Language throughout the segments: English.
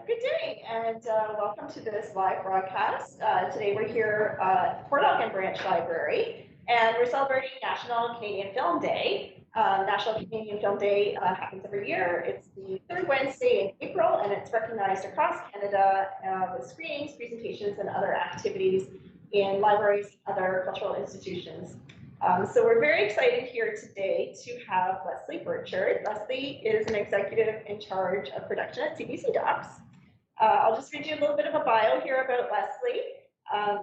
Good day, and welcome to this live broadcast. Today we're here at Port Elgin Branch Library, and we're celebrating National Canadian Film Day. National Canadian Film Day happens every year. It's the third Wednesday in April, and it's recognized across Canada with screenings, presentations, and other activities in libraries and other cultural institutions. So we're very excited here today to have Lesley Birchard. Lesley is an executive in charge of production at CBC Docs. I'll just read you a little bit of a bio here about Lesley.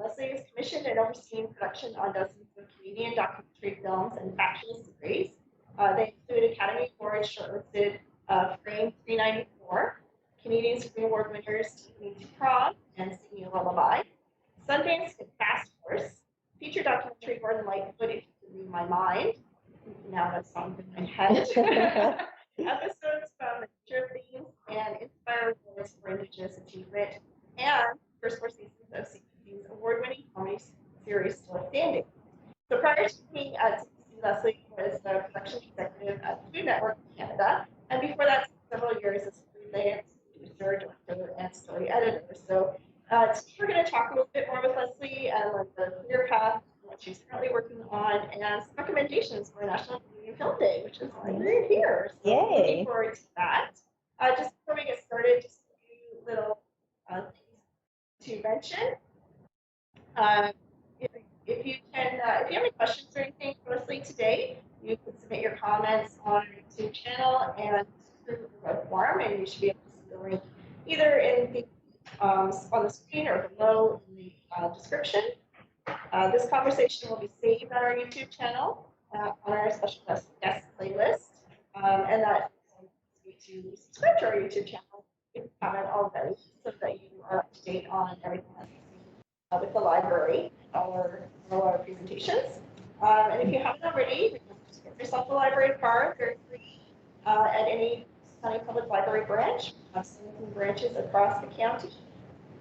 Lesley has commissioned and overseen production on dozens of Canadian documentary films and factual series. They include Academy Award shortlisted Frame 394, Canadian Screen Award winners Tiffany to Prom and Singing a Lullaby, Sundance and Fast Horse, feature documentary Northern Lightfoot, If You Could Read My Mind. Now that song's in my head. Episodes from the Future of Things and Inspire Awards for Indigenous Achievement, and first 4 seasons of CBC's award-winning comedy series Still Standing. So prior to being at CBC, Lesley was the production executive at the Food Network of Canada, and before that, several years as freelance producer, director, and story editor. So today we're going to talk a little bit more with Lesley and the career path, what she's currently working on, and some recommendations for National Canadian Film Day, which is why we're here. So Yay. Looking forward to that. Just before we get started, just a few little things to mention. If you have any questions or anything for Lesley today, you can submit your comments on our YouTube channel and through the web form, and you should be able to see the link either in the on the screen or below in the description. This conversation will be saved on our YouTube channel on our special guest playlist, and that is to subscribe to our YouTube channel if you haven't already, so that you are up to date on everything that's happening with the library, all our presentations. And if you haven't already, you can just get yourself a library card. They're free at any county public library branch. We have 17 branches across the county.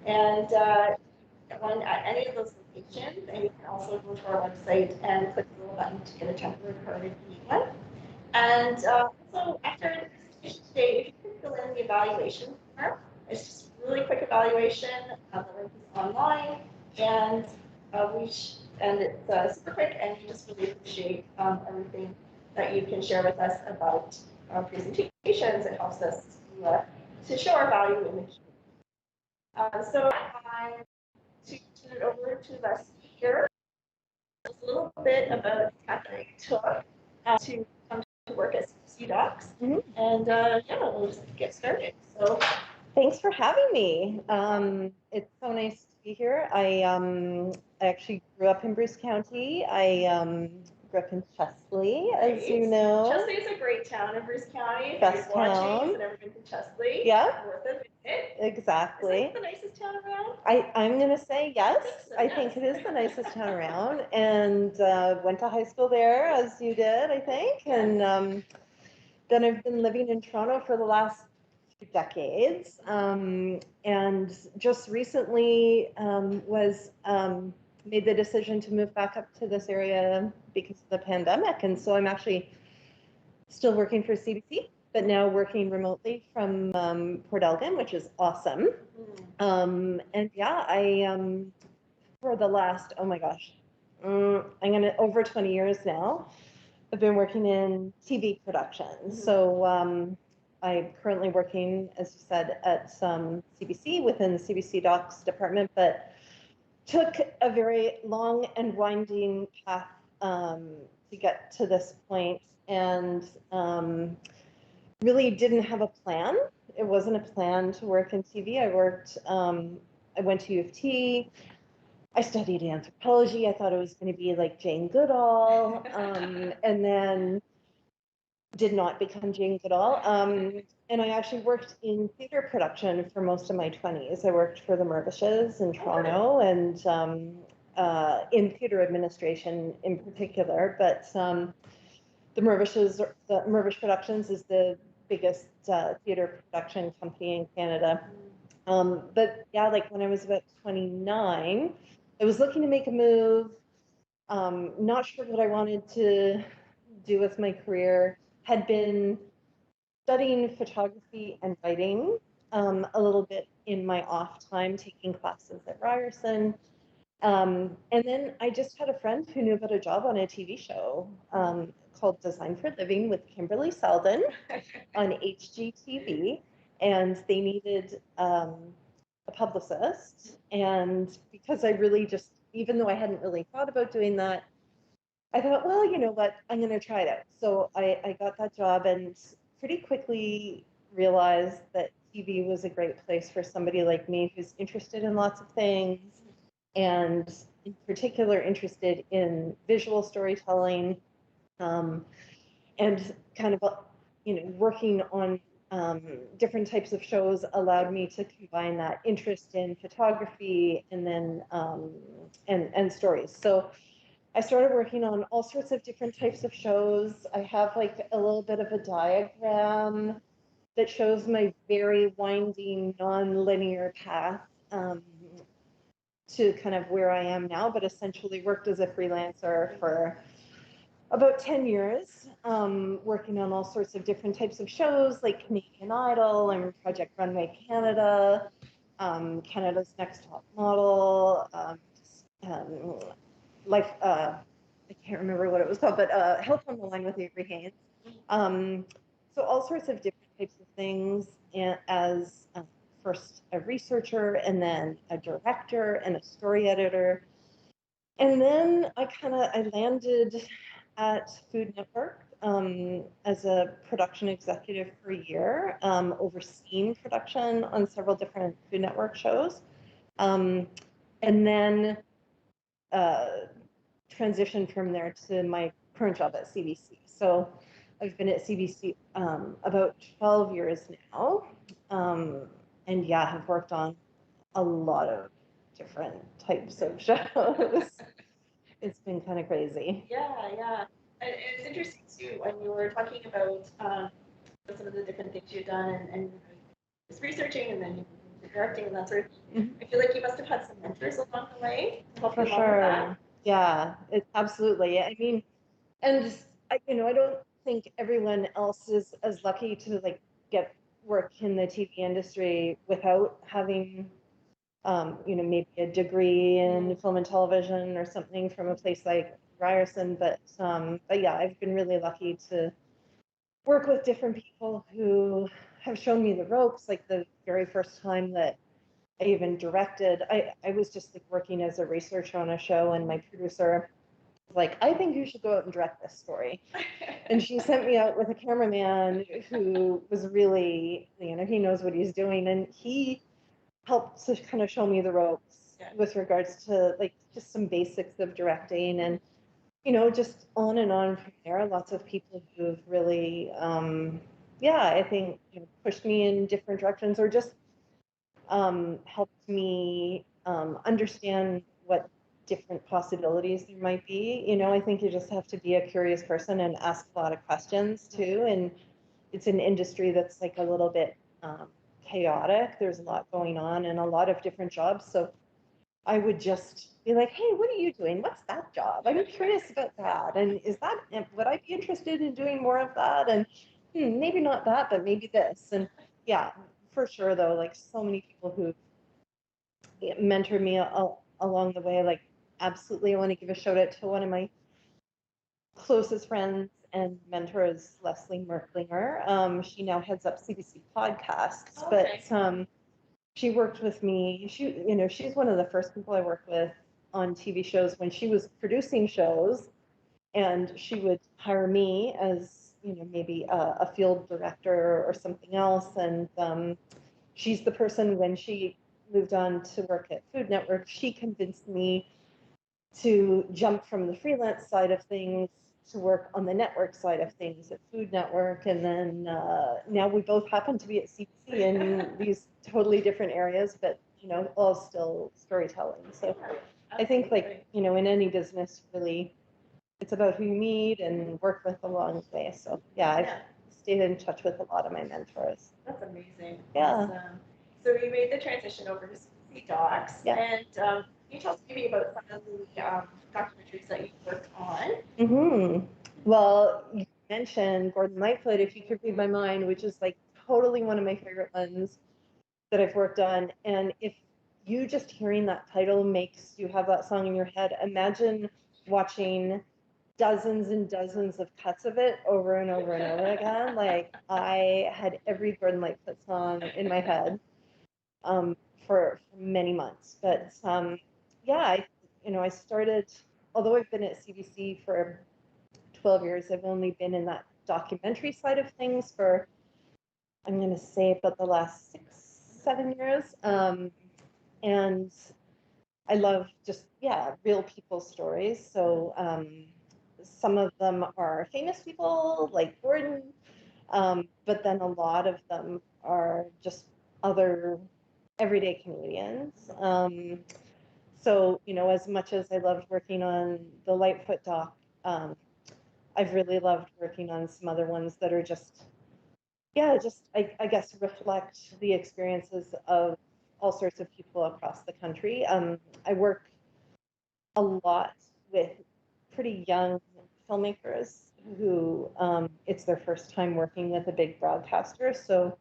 And get one at any of those locations, and you can also go to our website and click the little button to get a temporary card if you need one. And also, after the presentation today, if you can fill in the evaluation form, it's just a really quick evaluation. The link is online, and it's super quick, and we just really appreciate everything that you can share with us about our presentations. It helps us to show our value in the community. So I'm to turn it over to Lesley here. Just a little bit about the path that I took to come to work at CBC Docs. And we'll just get started. So thanks for having me. It's so nice to be here. I actually grew up in Bruce County. I grew up in Chesley, as you know. Chesley is a great town in Bruce County. Best town. I've never been to Chesley. Yeah. Worth a visit. Exactly. Is it the nicest town around? I'm going to say yes. I think it is the nicest town around. And went to high school there, as you did, I think. Yes. And then I've been living in Toronto for the last few decades. And just recently made the decision to move back up to this area because of the pandemic. And so I'm actually still working for CBC, but now working remotely from Port Elgin, which is awesome. And yeah, I for the last, oh my gosh, over 20 years now, I've been working in TV production. So I'm currently working, as you said, at CBC within the CBC Docs department, but took a very long and winding path to get to this point, and really didn't have a plan. It wasn't a plan to work in TV. I went to U of T. I studied anthropology. I thought it was going to be like Jane Goodall, and then did not become Jane Goodall. And I actually worked in theater production for most of my 20s. I worked for the Mervishes in Toronto, and in theater administration in particular. But the Mervish Productions is the biggest theater production company in Canada. But yeah, like when I was about 29, I was looking to make a move, not sure what I wanted to do with my career, had been studying photography and writing a little bit in my off time, taking classes at Ryerson. And then I just had a friend who knew about a job on a TV show called Design for Living with Kimberly Seldon on HGTV. And they needed a publicist. And because I really just, even though I hadn't really thought about doing that, I thought, well, you know what, I'm going to try it out. So I got that job and pretty quickly realized that TV was a great place for somebody like me who's interested in lots of things, and in particular interested in visual storytelling, and kind of, working on different types of shows allowed me to combine that interest in photography and then and stories. So I started working on all sorts of different types of shows. I have like a little bit of a diagram that shows my very winding, non-linear path to kind of where I am now, but essentially worked as a freelancer for about 10 years, working on all sorts of different types of shows like Canadian Idol and Project Runway Canada, Canada's Next Top Model, life, I can't remember what it was called, but Help on the Line with Avery Haynes. So all sorts of different types of things, and as first a researcher and then a director and a story editor. And then I landed at Food Network as a production executive for a year, overseeing production on several different Food Network shows. And then transitioned from there to my current job at CBC. So I've been at CBC about 12 years now. And yeah, have worked on a lot of different types of shows. It's been kind of crazy. Yeah. And it's interesting too, when you were talking about some of the different things you've done and just researching and then directing and that sort of thing. I feel like you must have had some mentors along the way to help you along with that. Yeah, absolutely. I mean, and I don't think everyone else is as lucky to like get work in the TV industry without having, maybe a degree in film and television or something from a place like Ryerson. But yeah, I've been really lucky to work with different people who have shown me the ropes. Like the very first time that I even directed, I was just like working as a researcher on a show, and my producer was like, I think you should go out and direct this story. And she sent me out with a cameraman who was really, he knows what he's doing. And he helped to kind of show me the ropes with regards to like just some basics of directing, and just on and on from there. Lots of people who've really I think pushed me in different directions, or just helped me understand what different possibilities there might be. I think you just have to be a curious person and ask a lot of questions too. And it's an industry that's like a little bit chaotic. There's a lot going on and a lot of different jobs. So I would just be like, hey, what are you doing? What's that job? I'm curious about that. And would I be interested in doing more of that? And maybe not that, but maybe this. And yeah, for sure though, like so many people who mentored me along the way, like absolutely, I want to give a shout out to one of my closest friends and mentors, Lesley Merklinger. She now heads up CBC Podcasts, but she worked with me. She's one of the first people I worked with on TV shows when she was producing shows, and she would hire me as maybe a field director or something else. And she's the person, when she moved on to work at Food Network, she convinced me to jump from the freelance side of things to work on the network side of things at Food Network. And then now we both happen to be at CBC in these totally different areas, but all still storytelling. So I think like, in any business, really, it's about who you meet and work with along the way. So yeah, I've stayed in touch with a lot of my mentors. That's amazing. Yeah. Awesome. So you made the transition over to CBC Docs. Yeah. And can you tell us maybe about some of the documentaries that you've worked on? Mm-hmm. Well, you mentioned Gordon Lightfoot, If You Could Read My Mind, which is like totally one of my favorite ones. that I've worked on. And if you just hearing that title makes you have that song in your head, imagine watching dozens and dozens of cuts of it over and over and over again. Like I had every Gordon Lightfoot song in my head for many months. But yeah, I started, although I've been at CBC for 12 years, I've only been in that documentary side of things for, I'm going to say, about the last 6-7 years. And I love just, yeah, real people stories. So some of them are famous people like Gordon, but then a lot of them are just other everyday Canadians. So, as much as I loved working on the Lightfoot doc, I've really loved working on some other ones that are just, yeah, just, I guess, reflect the experiences of all sorts of people across the country. I work a lot with pretty young filmmakers who it's their first time working with a big broadcaster. So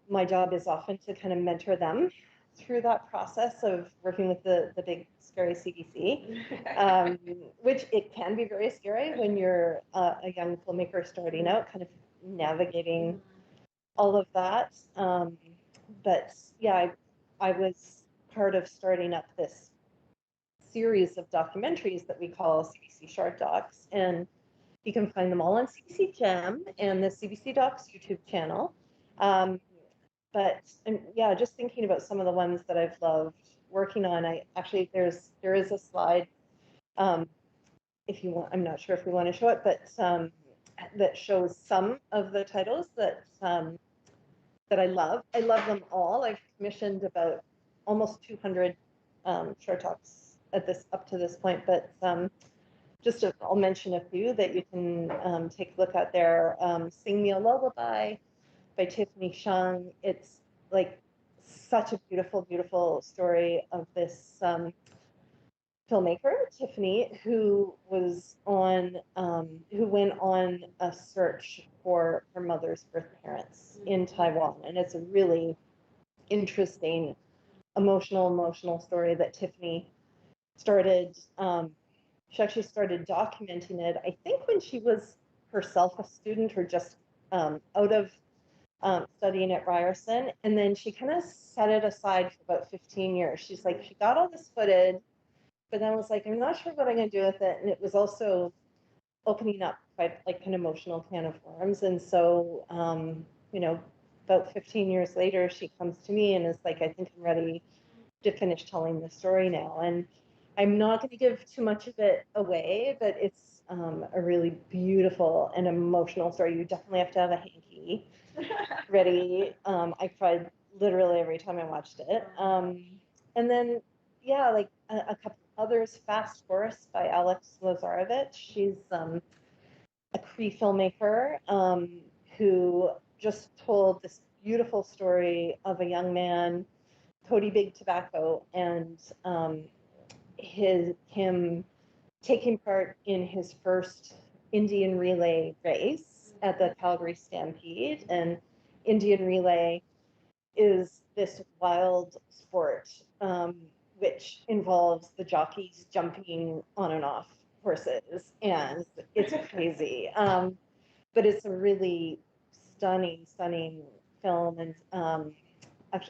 my job is often to kind of mentor them through that process of working with the big scary CBC, which it can be very scary when you're a young filmmaker starting out, kind of navigating all of that. But yeah, I was part of starting up this series of documentaries that we call CBC Short Docs, and you can find them all on CBC Gem and the CBC Docs YouTube channel. But yeah, just thinking about some of the ones that I've loved working on, I actually there is a slide, if you want, I'm not sure if we want to show it, but that shows some of the titles that that I love. I love them all. I've commissioned about almost 200 short talks up to this point, but I'll mention a few that you can take a look at there. Sing Me a Lullaby by Tiffany Shung. It's like such a beautiful, beautiful story of this filmmaker, Tiffany, who went on a search for her mother's birth parents in Taiwan. And it's a really interesting, emotional story that Tiffany started. She actually started documenting it, I think, when she was herself a student or just out of studying at Ryerson. And then she kind of set it aside for about 15 years. She's like, she got all this footage, but then was like, I'm not sure what I'm going to do with it. And it was also opening up quite like an emotional can of worms. And so, about 15 years later, she comes to me and is like, I think I'm ready to finish telling the story now. And I'm not going to give too much of it away, but it's a really beautiful and emotional story. You definitely have to have a hanky ready. I cried literally every time I watched it. And then, yeah, like a couple others, Fast Horse by Alex Lazarevich. She's a Cree filmmaker who just told this beautiful story of a young man, Cody Big Tobacco, and him taking part in his first Indian relay race at the Calgary Stampede. And Indian relay is this wild sport which involves the jockeys jumping on and off horses, and it's crazy. But it's a really stunning film, and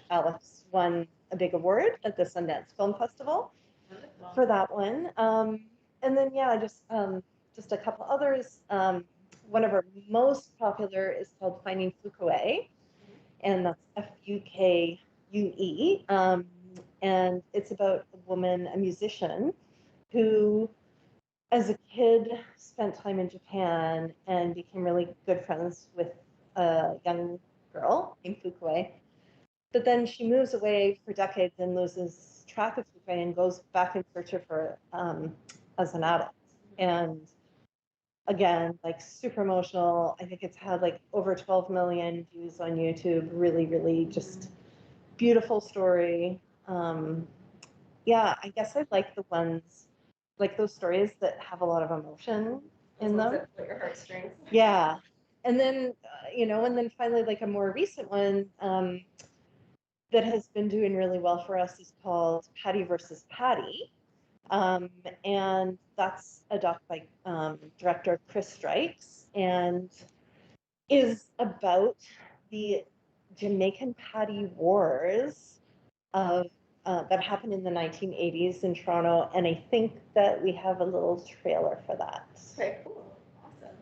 Alex won a big award at the Sundance Film Festival for that one. And then yeah, just a couple others. One of our most popular is called Finding Fuquay, and that's Fuque. And it's about a woman, a musician, who, as a kid, spent time in Japan and became really good friends with a young girl named Fuquay. But then she moves away for decades and loses track of Fuquay and goes back in search of her as an adult. And again, like super emotional. I think it's had like over 12 million views on YouTube. Really, really just beautiful story. Yeah, I guess I like the ones, like those stories that have a lot of emotion in them. Put your heartstrings. Yeah. And then, and then finally, like a more recent one, that has been doing really well for us is called Patty versus Patty. And that's a doc by director Chris Strikes, and is about the Jamaican Patty Wars of that happened in the 1980s in Toronto, and I think that we have a little trailer for that. Okay, cool. Awesome.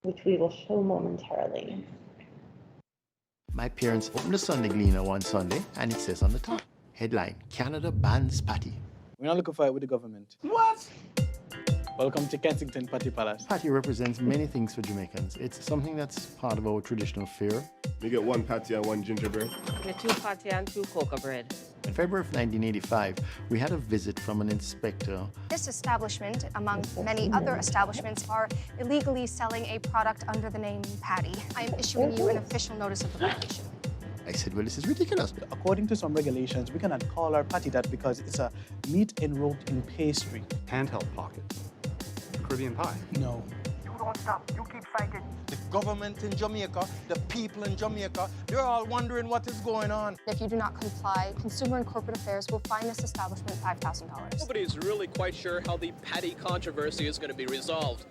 Which we will show momentarily. My parents opened the Sunday Gleaner one Sunday, and it says on the top, headline, Canada bans patty. We're not looking for it with the government. What? Welcome to Kensington Patty Palace. Patty represents many things for Jamaicans. It's something that's part of our traditional fare. You get one patty and one gingerbread. Get 2 patty and 2 cocoa bread. In February of 1985, we had a visit from an inspector. This establishment, among many other establishments, are illegally selling a product under the name Patty. I am issuing you an official notice of the violation. I said, well, this is ridiculous. According to some regulations, we cannot call our patty that because it's a meat enrobed in pastry. Handheld pocket. Caribbean pie. No. You don't stop. You keep fighting. The government in Jamaica, the people in Jamaica, they're all wondering what is going on. If you do not comply, Consumer and Corporate Affairs will fine this establishment $5,000. Nobody is really quite sure how the patty controversy is going to be resolved.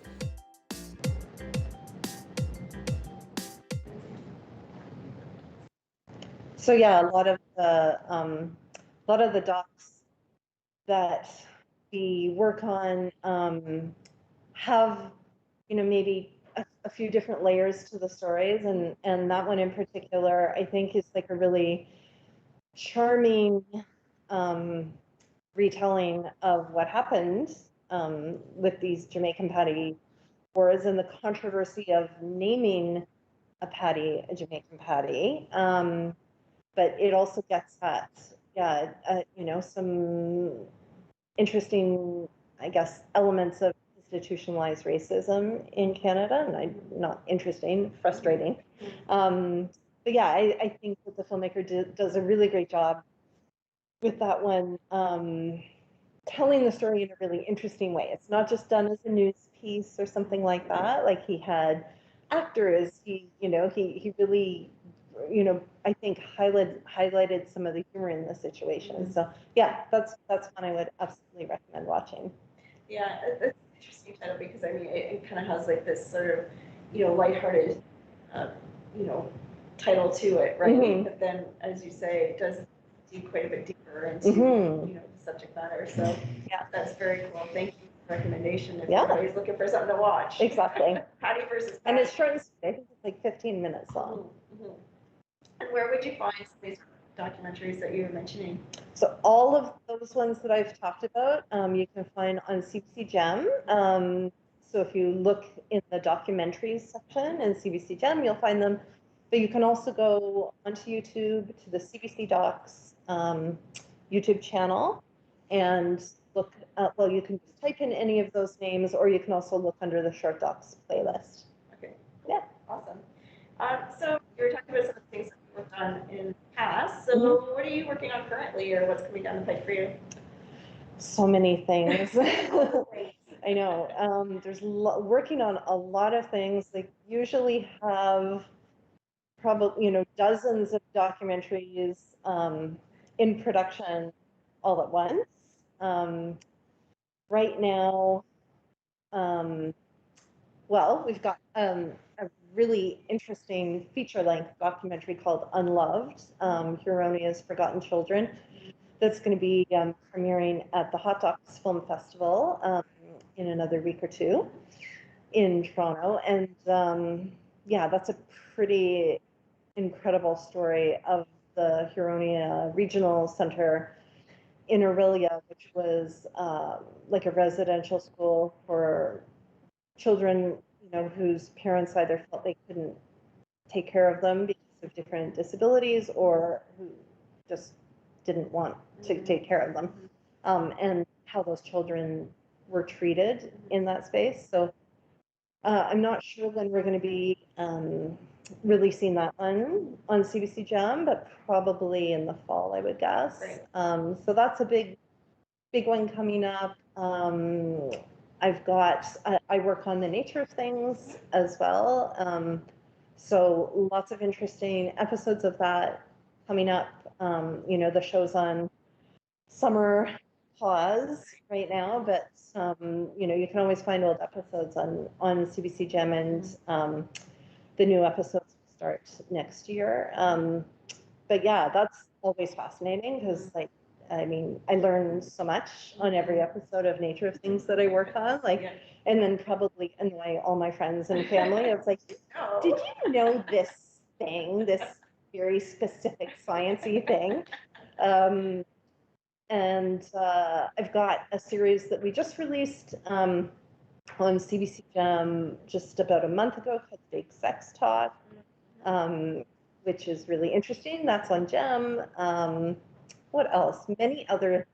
So yeah, a lot of the docs that we work on have, maybe a few different layers to the stories, and that one in particular, I think, is like a really charming retelling of what happened with these Jamaican Patty wars and the controversy of naming a patty a Jamaican Patty. But it also gets at, some interesting, I guess, elements of institutionalized racism in Canada, and not interesting, frustrating. But yeah, I think that the filmmaker does a really great job with that one, telling the story in a really interesting way. It's not just done as a news piece or something like that. Like, he had actors, he really, I think highlighted some of the humor in the situation. So yeah, that's one I would absolutely recommend watching. Yeah, it's an interesting title because it kind of has like this sort of, lighthearted, title to it, right? Mm-hmm. But then, as you say, it does do quite a bit deeper into, Mm-hmm. The subject matter. So yeah, that's very cool. Thank you for the recommendation. If Yeah. anybody's looking for something to watch. Exactly. Patty versus Patty. And it's short and sweet. I think it's like 15 minutes long. Mm-hmm. And where would you find some of these documentaries that you were mentioning? So all of those ones that I've talked about, you can find on CBC Gem. So if you look in the documentaries section in CBC Gem, you'll find them. But you can also go onto YouTube to the CBC Docs YouTube channel and look at, you can just type in any of those names, or you can also look under the short docs playlist. Okay. Yeah. Awesome. So you were talking about some of the things that you worked on in the past. So what are you working on currently, or what's coming down the pipe for you? So many things. I know. There's working on a lot of things. They usually have probably, dozens of documentaries in production all at once. Right now, we've got a really interesting feature-length documentary called Unloved, Huronia's Forgotten Children, that's going to be premiering at the Hot Docs Film Festival in another week or two in Toronto. And that's a pretty incredible story of the Huronia Regional Center in Orillia, which was like a residential school for children, whose parents either felt they couldn't take care of them because of different disabilities, or who just didn't want to take care of them, and how those children were treated in that space. So I'm not sure when we're going to be releasing that one on CBC Gem, but probably in the fall, I would guess. Great. So that's a big one coming up. I work on the nature of things as well. So lots of interesting episodes of that coming up. The show's on summer pause right now, but you can always find old episodes on CBC Gem, and the new episodes start next year. But yeah, that's always fascinating because I learn so much on every episode of Nature of Things that I work on, and then probably annoy all my friends and family. It's like, did you know this thing, this very specific sciencey thing? And I've got a series that we just released on CBC Gem just about a month ago called Big Sex Talk, which is really interesting. That's on Gem. What else? Many other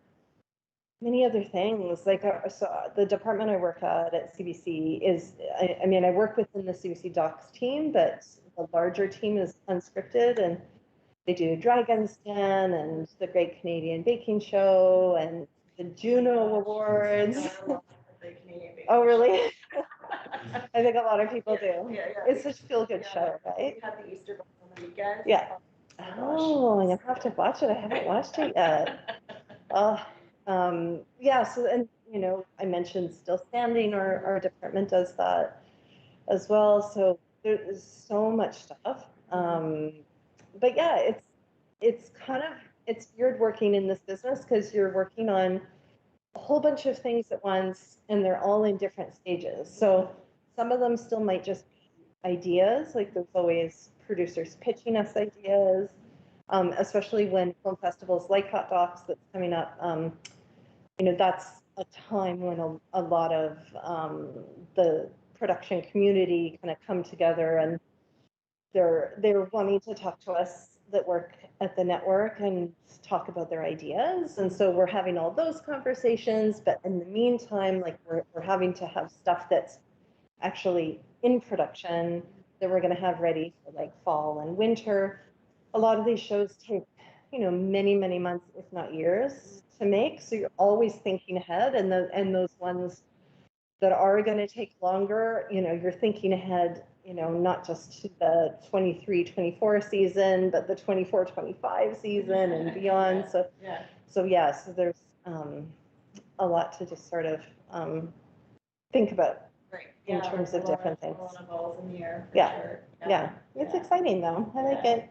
things. So the department I work at CBC is, I work within the CBC Docs team, but the larger team is unscripted, and they do Dragon Scan and the Great Canadian Baking Show and the Juno Awards. Oh, really? I think a lot of people do. Yeah. It's such a feel-good show, right? We had the Easter Bunny on the weekend. Yeah. Oh, I'm gonna have to watch it. I haven't watched it yet. Yeah. So, and I mentioned Still Standing. Our department does that as well. So there's so much stuff. But yeah, it's weird working in this business because you're working on a whole bunch of things at once, and they're all in different stages. So some of them still might just be ideas. Like there's always producers pitching us ideas, especially when film festivals like Hot Docs that's coming up. That's a time when a lot of the production community kind of come together, and they're wanting to talk to us that work at the network and talk about their ideas. And so we're having all those conversations, but in the meantime, we're having to have stuff that's actually in production that we're going to have ready for fall and winter. A lot of these shows take, many, many months, if not years to make. So you're always thinking ahead, and those ones that are going to take longer, you're thinking ahead, not just to the 23-24 season, but the 24-25 season and beyond. So there's a lot to just sort of think about in terms of different things. Balls in the air, It's exciting though. I like it.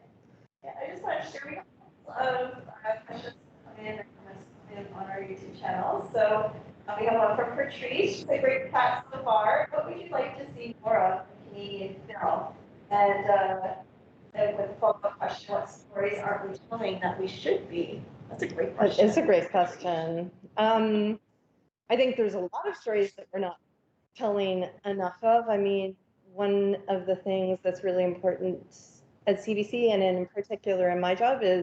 Yeah, I just want to share, we have a couple of questions come in or comments come in on our YouTube channel. So we have one from Patrice. She's a great chat so far. What would you like to see more of in Canadian film? And with a follow-up question, what stories aren't we telling that we should be? That's a great question. It's a great question. I think there's a lot of stories that we're not telling enough of. One of the things that's really important at CBC, and in particular in my job, is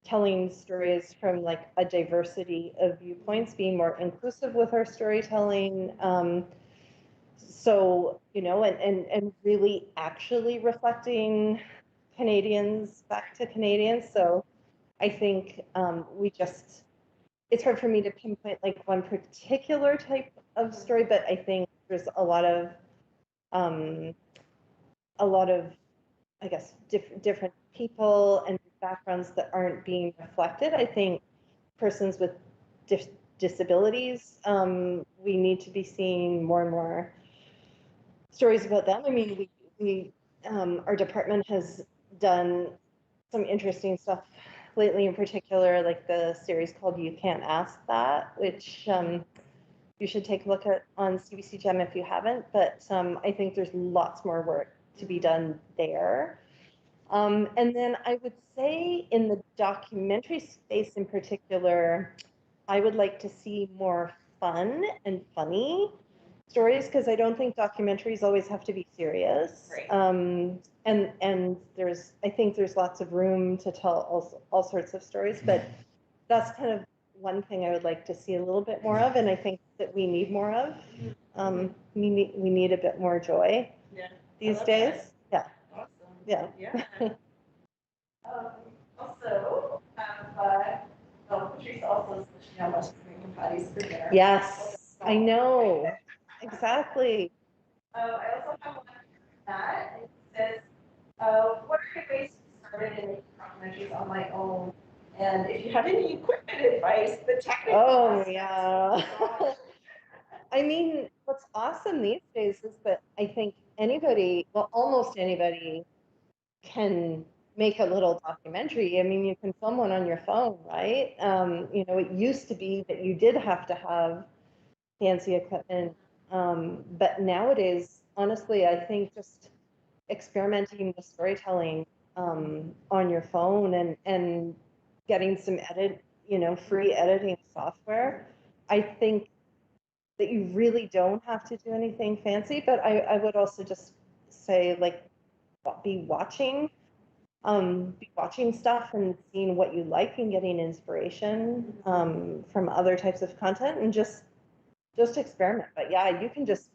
telling stories from a diversity of viewpoints, being more inclusive with our storytelling. So, and really actually reflecting Canadians back to Canadians. So I think it's hard for me to pinpoint one particular type of story, but I think there's a lot of I guess different people and backgrounds that aren't being reflected. I think persons with disabilities, we need to be seeing more and more stories about them. We our department has done some interesting stuff lately, in particular, the series called You Can't Ask That, which you should take a look at on CBC Gem if you haven't. But I think there's lots more work to be done there. And then I would say in the documentary space in particular, I would like to see more fun and funny stories, because I don't think documentaries always have to be serious. Right. And I think there's lots of room to tell all sorts of stories, but that's kind of one thing I would like to see a little bit more of, and I think that we need more of. We need a bit more joy these days. That. Yeah. Awesome. Yeah. Also, Patrice also says she now watches Jamaican Patties for dinner. Yes, I know. Exactly. I also have one from Matt, and it says, What are your ways to get started in making documentaries on my own? And if you have any equipment advice, the technical Oh, aspects. yeah. I mean, what's awesome these days is that I think anybody, well, almost anybody can make a little documentary. I mean, you can film one on your phone, right? It used to be that you did have to have fancy equipment. But nowadays, honestly, I think just experimenting with storytelling on your phone and getting some free editing software, I think that you really don't have to do anything fancy. But I would also just say, like, be watching stuff and seeing what you like and getting inspiration from other types of content and just experiment. But yeah, you can just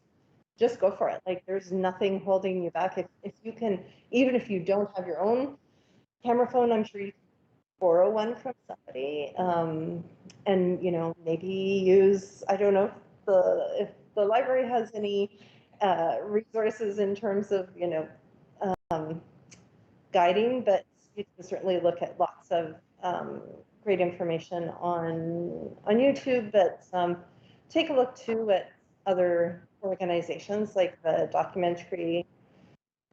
go for it. Like, there's nothing holding you back. If you can, even if you don't have your own camera phone, I'm sure you can borrow one from somebody, and maybe use, I don't know if the library has any resources in terms of guiding, but you can certainly look at lots of great information on YouTube. But take a look too at other organizations like the Documentary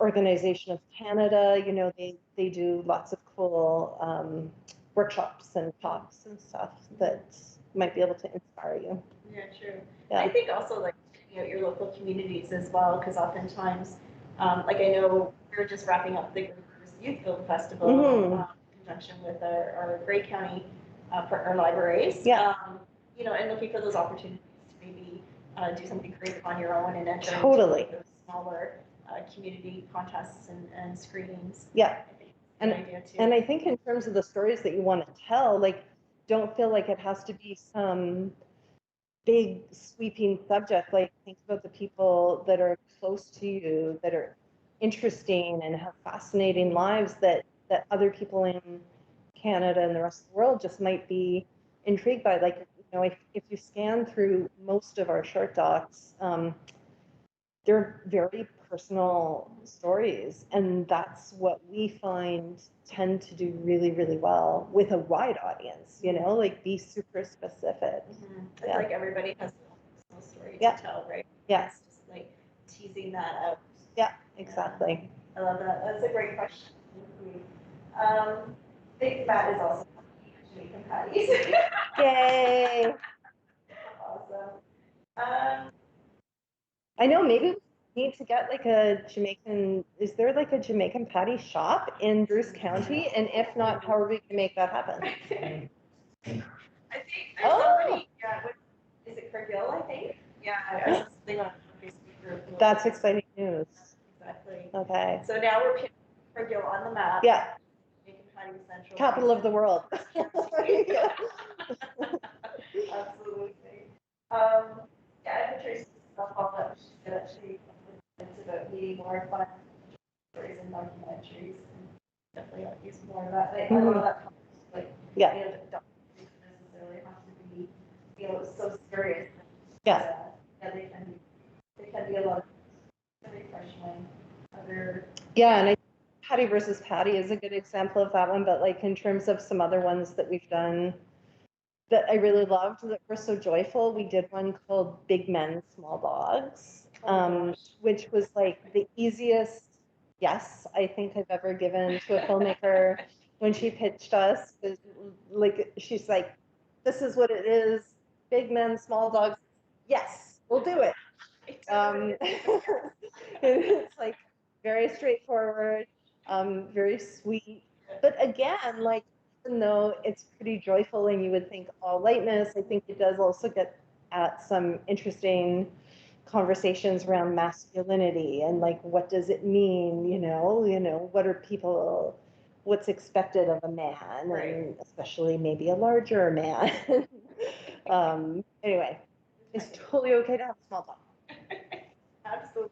Organization of Canada. They do lots of cool workshops and talks and stuff that might be able to inspire you. Yeah, true. Yeah. I think also, like, your local communities as well, because oftentimes, like, I know we're just wrapping up the Youth Film Festival in conjunction with our Grey County partner libraries. Yeah. And looking for those opportunities to maybe do something creative on your own and enter Totally. into those smaller community contests and screenings. Yeah. An idea too. And I think in terms of the stories that you want to tell, like, don't feel like it has to be some big sweeping subject. Like, think about the people that are close to you, that are interesting and have fascinating lives that other people in Canada and the rest of the world just might be intrigued by. Like, if you scan through most of our short docs, they're very personal stories, and that's what we find tend to do really, really well with a wide audience. Like, be super specific. It's like everybody has a personal story Yeah. to tell, right? Yeah. It's just like teasing that out. Yeah, exactly. I love that. That's a great question. I think Matt is also Jamaican Patties. Yay! Awesome. I know, maybe we need to get like is there like a Jamaican Patty shop in Bruce County? And if not, how are we gonna make that happen? I think there's somebody, is it Cargill, I think? Yeah, there's something on a Facebook group. That's exciting news. Exactly. Okay. So now we're putting Cargill on the map. Yeah. Jamaican Patty Central. Capital of the world. Yeah. Absolutely. I'm curious about all that. She said actually it's about needing more fun stories and documentaries, and definitely I'll use more of that. I love that concept, like, Yeah. Documentaries don't necessarily have to be, so serious. Yeah. They can be a lot of refreshing. Yeah, and Patty versus Patty is a good example of that one. But like, in terms of some other ones that we've done that I really loved that were so joyful, we did one called Big Men, Small Dogs, which was like the easiest yes I think I've ever given to a filmmaker when she pitched us. Like, she's like, this is what it is, Big Men, Small Dogs. Yes, we'll do it. It's like very straightforward, very sweet. But again, like, even though it's pretty joyful and you would think all lightness, I think it does also get at some interesting conversations around masculinity and like, what does it mean? What are people, what's expected of a man, right? And especially maybe a larger man. Anyway, it's totally okay to have a small talk. Absolutely.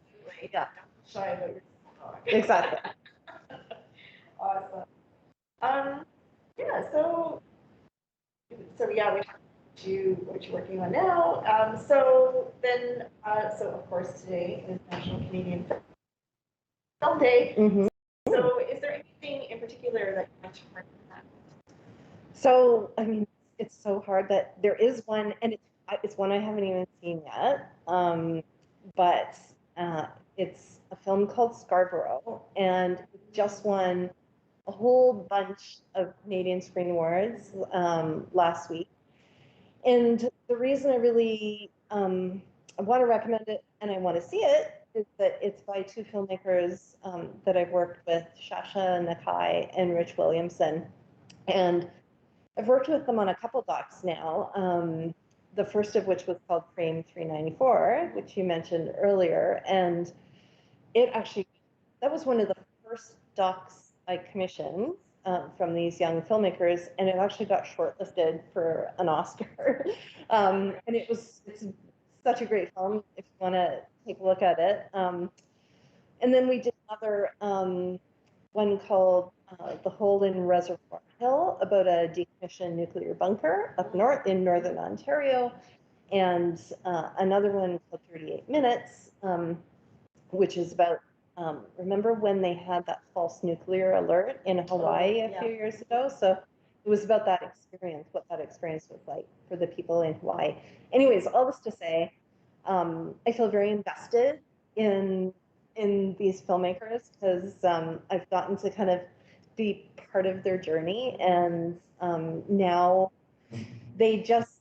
Yeah. Don't shy about your small talk. Exactly. Awesome. Yeah, so yeah, we talked about what you're working on now. So of course today is National Canadian Film Day. Mm-hmm. So much work on that? So, I mean, it's so hard that there is one, and it's one I haven't even seen yet. But it's a film called Scarborough, and it just won a whole bunch of Canadian Screen Awards last week. And the reason I really I want to recommend it and I want to see it is that it's by two filmmakers that I've worked with, Shasha Nakai and Rich Williamson. And I've worked with them on a couple docs now. The first of which was called Frame 394, which you mentioned earlier. And it actually, that was one of the first docs I commissioned from these young filmmakers, and it actually got shortlisted for an Oscar. And it's such a great film if you want to take a look at it. And then we did another one called The Hole in Reservoir Hill, about a decommissioned nuclear bunker up north in northern Ontario, and another one called 38 Minutes, which is about, remember when they had that false nuclear alert in Hawaii a few years ago? So it was about that experience, what that experience was like for the people in Hawaii. Anyways, all this to say, I feel very invested in these filmmakers because I've gotten to kind of be part of their journey, and now they just,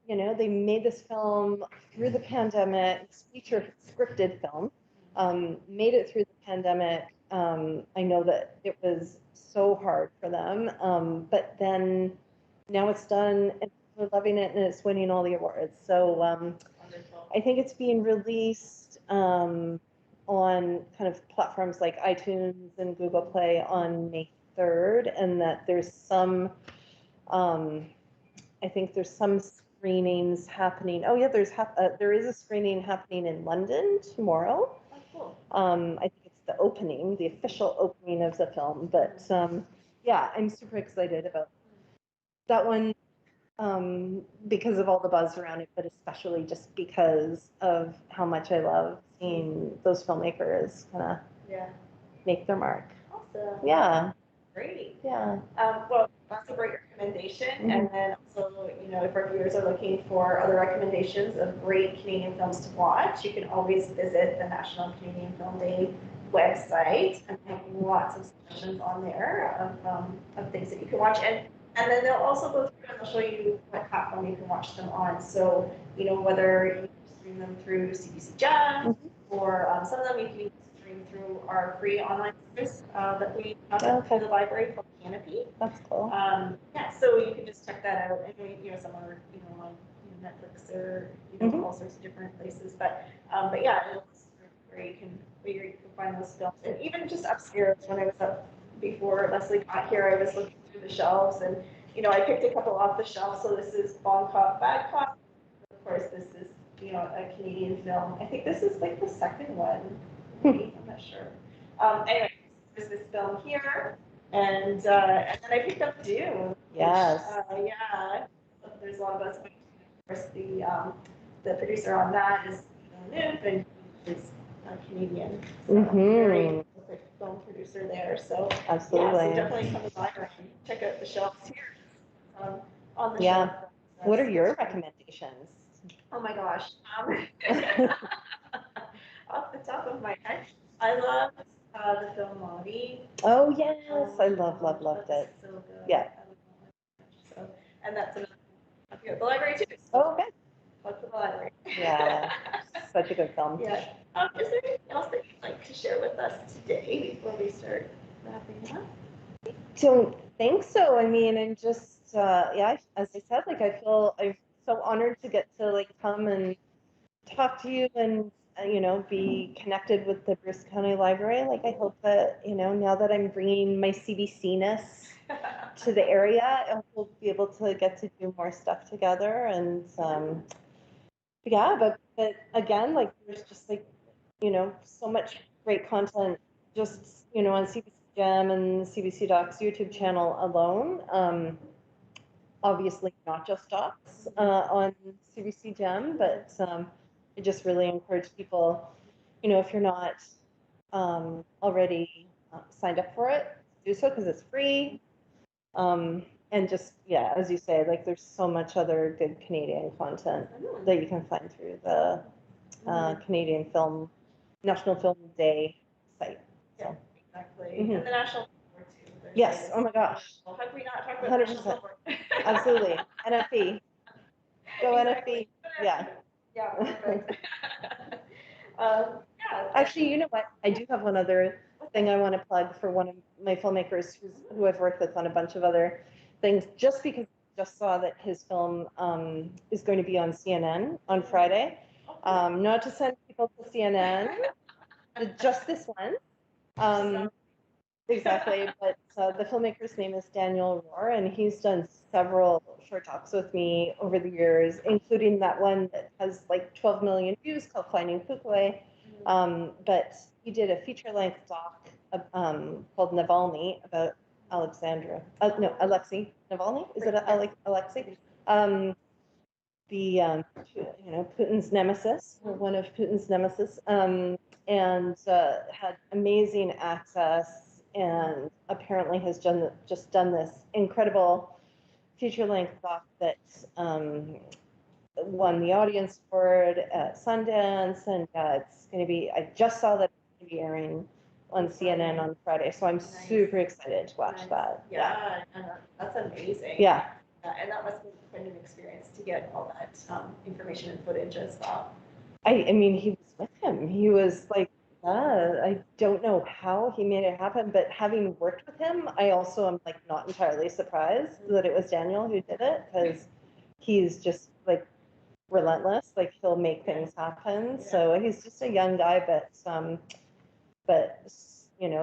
they made this film through the pandemic, feature scripted film, made it through the pandemic. I know that it was so hard for them, but then now it's done and we're loving it and it's winning all the awards. So I think it's being released on kind of platforms like iTunes and Google Play on May 3rd, and that there's some, I think there's some screenings happening. Oh yeah, there is a screening happening in London tomorrow. Oh, cool. I think it's the opening, the official opening of the film. But yeah, I'm super excited about that one because of all the buzz around it, but especially just because of how much I love seeing those filmmakers kind of make their mark. Awesome. Yeah. Great. Yeah. Well, that's a great recommendation. And then also, if our viewers are looking for other recommendations of great Canadian films to watch, you can always visit the National Canadian Film Day website, and they have lots of suggestions on there of things that you can watch. And then they'll also go through and they'll show you what platform you can watch them on. So, whether you stream them through CBC Docs or some of them you can stream through our free online service that we have through the library called Canopy. That's cool. Yeah, so you can just check that out. And some are on Netflix or all sorts of different places. But yeah, it's where you can find those films. And even just upstairs, when I was up before Lesley got here, I was looking through the shelves, and I picked a couple off the shelf. So this is Bon Cop, Bad Cop. Of course, this is a Canadian film. I think this is like the second one. Maybe, I'm not sure. Anyway, there's this film here, and then I picked up Dune. Yes. Which, yeah. There's a lot of us. Of course, the producer on that is Luke, and he's Canadian. So very perfect film producer there. So absolutely. Yeah, so definitely come by and check out the shelves here. On the shelf. What are your recommendations? Oh my gosh. Off the top of my head, I love the film Lobby. Oh yes, I loved it. So good. Yeah. So, and that's another the library too. So oh, okay. Look for the library. Yeah, such a good film. Yeah. Is there anything else that you'd like to share with us today before we start wrapping up? Don't think so. I mean, I'm just as I said, like I'm so honored to get to come and talk to you and be connected with the Bruce County Library. Like I hope that now that I'm bringing my CBC-ness to the area, we'll be able to get to do more stuff together. And but again, there's just so much great content just on CBC Gem and CBC Docs YouTube channel alone. Obviously not just Docs on CBC Gem, but I just really encourage people, if you're not already signed up for it, do so because it's free. And just, yeah, as you say, like there's so much other good Canadian content that you can find through the Canadian National Film Day site. Yeah, exactly. Mhm. And the National Board too. There's Yes, like- oh my gosh, Well, how can we not talk about the National 100%. Board? absolutely. NFE, go Exactly. NFE, yeah. Yeah, perfect. Yeah. Actually, you know what? I do have one other thing I want to plug for one of my filmmakers who I've worked with on a bunch of other things, just because I just saw that his film is going to be on CNN on Friday. Not to send people to CNN, but just this one. Exactly, but the filmmaker's name is Daniel Rohr, and he's done several short talks with me over the years, including that one that has like 12 million views called Finding Fuqua. But he did a feature-length doc called Navalny about Alexei Navalny. Is it Alexei? Putin's nemesis, or one of Putin's nemesis, and had amazing access, and apparently has just done this incredible feature-length doc that won the audience award at Sundance, and it's going to be. I just saw that it's going to be airing on CNN on Friday, so I'm super excited to watch that. Yeah, and that's amazing. Yeah. And that must be quite an experience to get all that information and footage as well. I mean, he was with him. He was like, I don't know how he made it happen, but having worked with him, I also am like not entirely surprised that it was Daniel who did it, because he's just like relentless. Like he'll make things happen. So he's just a young guy, but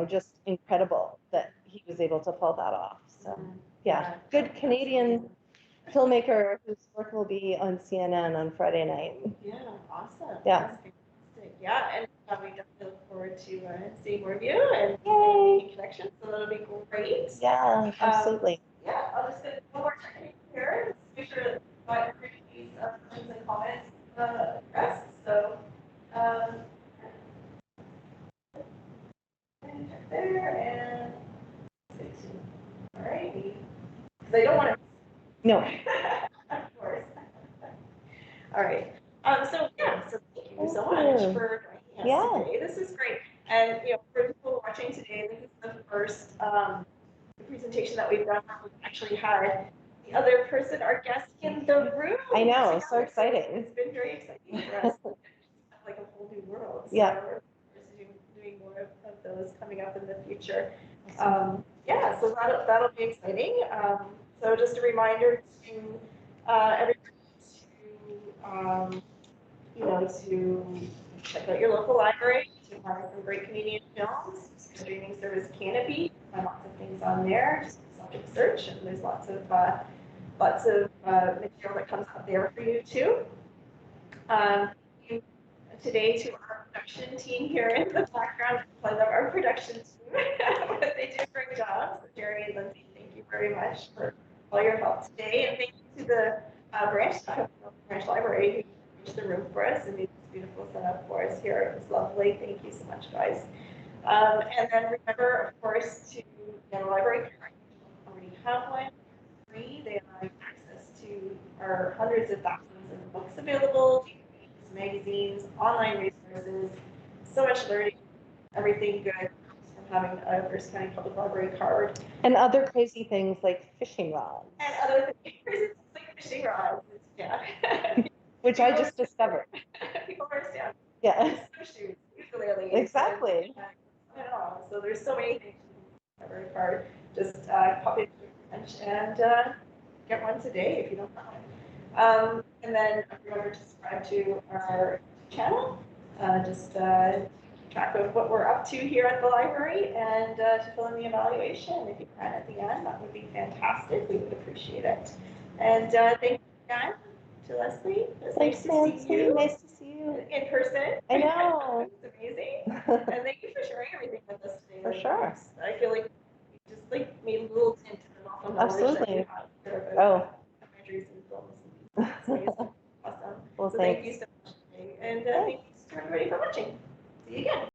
just incredible that he was able to pull that off. So yeah, good Canadian filmmaker whose work will be on CNN on Friday night. Yeah, awesome. Yeah. That's fantastic. Yeah, and we definitely look forward to seeing more of you and making connections. So that'll be great. Yeah, absolutely. Yeah, I'll just get one more second here. Make sure that I read these questions and comments addressed. So, there and 16. All right. Because I don't want to. No. Of course. All right. So thank you so much for joining us today. This is great. And for people watching today, this is the first presentation that we've done. We've actually had the other person, our guest, in the room. I know, together. so exciting. It's been very exciting for us. It's like a whole new world. So Yeah. we're doing more of those coming up in the future. So that'll be exciting. So just a reminder to everybody to check out your local library, to find some great Canadian films. Streaming service Canopy, find lots of things on there. Just subject search, and there's lots of material that comes out there for you too. Today to our production team here in the background. I love our production team. They do a great job. So Jerry and Lindsay, thank you very much for all your help today, and thank you to the branch library who arranged the room for us and made this beautiful setup for us here. It was lovely. Thank you so much, guys. And then remember, of course, to get a library card. If you already have one, free. They have access to our hundreds of thousands of books available, magazines, online resources, so much learning, everything good from having a Bruce County Public Library card. And other crazy things like fishing rods. And other things like fishing rods, yeah. Which I just discovered. People understand. Yeah. Snowshoes, ukulele. Exactly. I know. So there's so many things in the library card. Just pop into your bench and get one today if you don't have one. And then remember to subscribe to our channel. Just keep track of what we're up to here at the library, and to fill in the evaluation if you can at the end. That would be fantastic. We would appreciate it. And thank you again to Lesley. It's Thanks, nice to see you. Nice to see you. In person. I know. It's amazing. And thank you for sharing everything with us today. For sure. I feel like we just made a little tint of the awesome knowledge that Absolutely. you have here about documentaries and films. It's amazing. Awesome. Well, So thanks. thank you so much today. And thanks to everybody for watching. See you again.